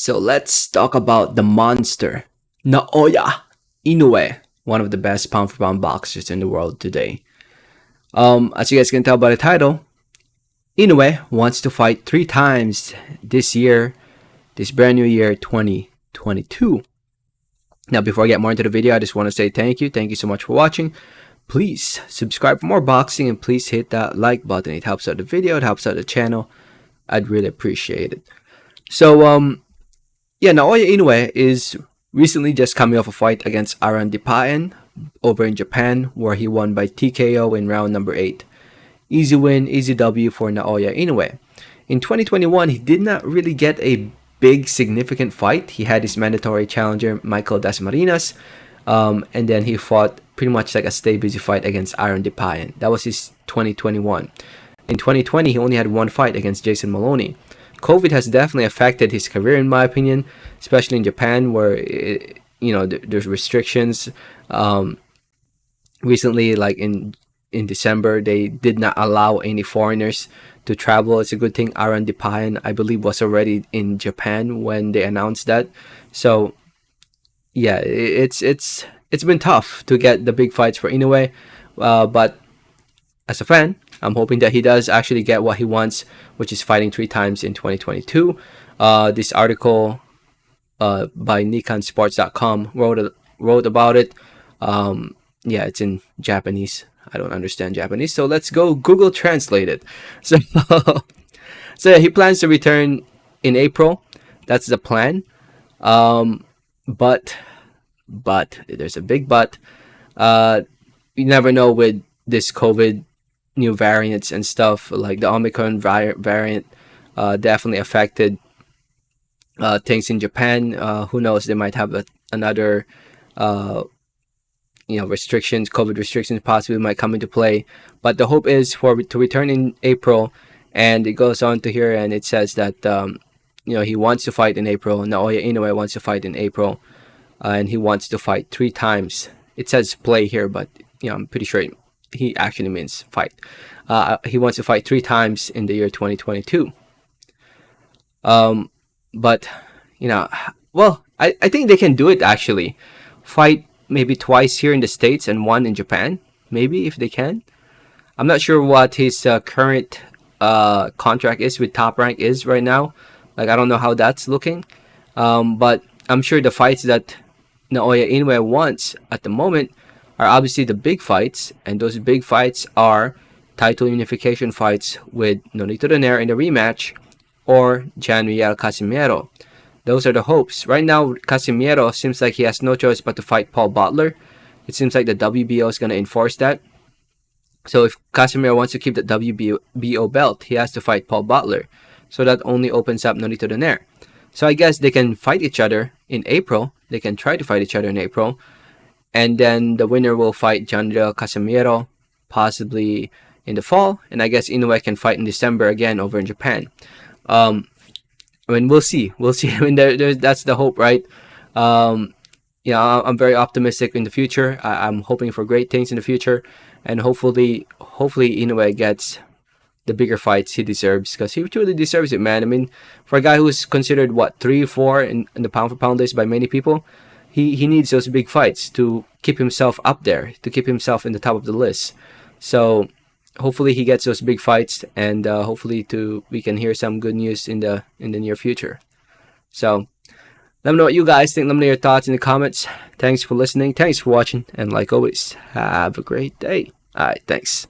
So let's talk about the monster, Naoya Inoue, one of the best pound for pound boxers in the world today. As you guys can tell by the title, Inoue wants to fight 3 times this year, this brand new year, 2022. Now, before I get more into the video, I just want to say thank you. Thank you so much for watching. Please subscribe for more boxing and please hit that like button. It helps out the video. It helps out the channel. I'd really appreciate it. So, Naoya Inoue is recently just coming off a fight against Aran Dipayan over in Japan, where he won by TKO in round number 8. Easy win, easy W for Naoya Inoue. In 2021, he did not really get a big significant fight. He had his mandatory challenger Michael Dasmariñas, and then he fought pretty much like a stay busy fight against Aran Dipayan. That was his 2021. In 2020, he only had one fight against Jason Maloney. COVID has definitely affected his career, in my opinion, especially in Japan, where there's restrictions. Recently, like in December, they did not allow any foreigners to travel. It's a good thing Aran Dipayan, I believe, was already in Japan when they announced that. So, yeah, it's been tough to get the big fights for Inoue, but as a fan, I'm hoping that he does actually get what he wants, which is fighting 3 times in 2022. This article by NikkanSports.com wrote about it. It's in Japanese. I don't understand Japanese, so let's go Google Translate it. So, he plans to return in April. That's the plan. But there's a big but. You never know with this COVID new variants and stuff, like the Omicron variant definitely affected things in Japan. Who knows, they might have another restrictions, COVID restrictions possibly might come into play, but the hope is to return in April. And it goes on to here, and it says that he wants to fight in April. Naoya Inoue wants to fight in April, and he wants to fight 3 times. It says play here, but I'm pretty sure he actually means fight. He wants to fight 3 times in the year 2022. I think they can do it actually. Fight maybe twice here in the States and 1 in Japan, maybe, if they can. I'm not sure what his current contract is with Top Rank is right now. Like, I don't know how that's looking. But I'm sure the fights that Naoya Inoue wants at the moment are obviously the big fights, and those big fights are title unification fights with Nonito Donaire in the rematch or Jan-Riel Casimero. Those are the hopes. Right now, Casimero seems like he has no choice but to fight Paul Butler. It seems like the WBO is going to enforce that. So if Casimero wants to keep the WBO belt, he has to fight Paul Butler. So that only opens up Nonito Donaire. So I guess they can fight each other in April. They can try to fight each other in April. And then the winner will fight Jan-Riel Casimero, possibly in the fall. And I guess Inoue can fight in December again over in Japan. We'll see. I mean, that's the hope, right? I'm very optimistic in the future. I'm hoping for great things in the future. And hopefully Inoue gets the bigger fights he deserves, because he truly deserves it, man. I mean, for a guy who's considered, 3-4 in the pound for pound list by many people, he needs those big fights to keep himself up there, to keep himself in the top of the list. So hopefully he gets those big fights, and hopefully we can hear some good news in the near future. So let me know what you guys think. Let me know your thoughts in the comments. Thanks for listening. Thanks for watching. And like always, have a great day. All right, thanks.